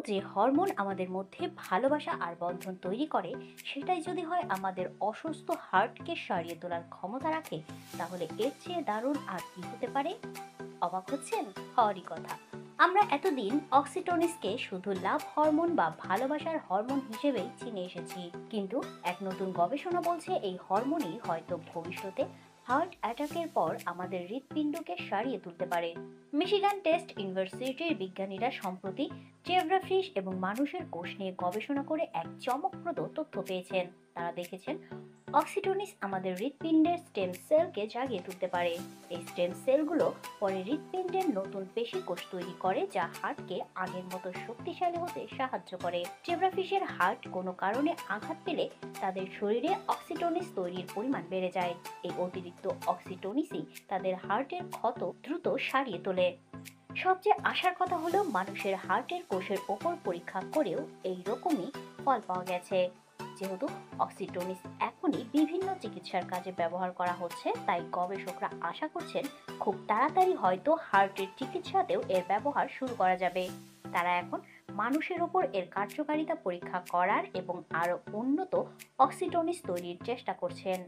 যে হরমোন আমাদের মধ্যে ভালোবাসা আর বন্ধন তৈরি করে, সেটাই যদি হয় আমাদের অসুস্থ হার্টকে সারিয়ে তোলার ক্ষমতা রাখে, তাহলে এর চেয়ে দারুণ আর কি হতে পারে? অবাক হচ্ছেন? হওয়ারই কথা। আমরা এতদিন অক্সিটোনিসকে শুধু লাভ হরমোন বা ভালোবাসার হরমোন হিসেবেই চিনে এসেছি, কিন্তু এক নতুন গবেষণা বলছে এই হরমোনই হয়তো ভবিষ্যতে হার্ট অ্যাটাকের পর আমাদের হৃৎপিণ্ডকে সারিয়ে তুলতে পারে। মিশিগান টেস্ট ইউনিভার্সিটির বিজ্ঞানীরা সম্প্রতি জেব্রাফিশ এবং মানুষের কোষ নিয়ে গবেষণা করে এক চমকপ্রদ তথ্য পেয়েছেন। তারা দেখেছেন অক্সিটোনিস আমাদের হৃৎপিণ্ডের স্টেম সেলকে জাগিয়ে তুলতে পারে। এই স্টেম সেলগুলো পরে হৃৎপিণ্ডের নতুন পেশি কোষ তৈরি করে, যা হার্টকে আগের মতো শক্তিশালী হতে সাহায্য করে। জেব্রাফিশের হার্ট কোনো কারণে আঘাত পেলে তাদের শরীরে অক্সিটোনিস তৈরির পরিমাণ বেড়ে যায়। এই অতিরিক্ত অক্সিটোনিসই তাদের হার্টের ক্ষত দ্রুত সারিয়ে তোলে। সবচেয়ে আশার কথা হলো, মানুষের হার্টের কোষের ওপর পরীক্ষা করেও এই রকমই ফল পাওয়া গেছে। যেহেতু অক্সিটোনিস এখনই বিভিন্ন চিকিৎসার কাজে ব্যবহার করা হচ্ছে, তাই গবেষকরা আশা করছেন খুব তাড়াতাড়ি হয়তো হার্টের চিকিৎসাতেও এর ব্যবহার শুরু করা যাবে। তারা এখন মানুষের ওপর এর কার্যকারিতা পরীক্ষা করার এবং আরো উন্নত অক্সিটোনিস তৈরির চেষ্টা করছেন।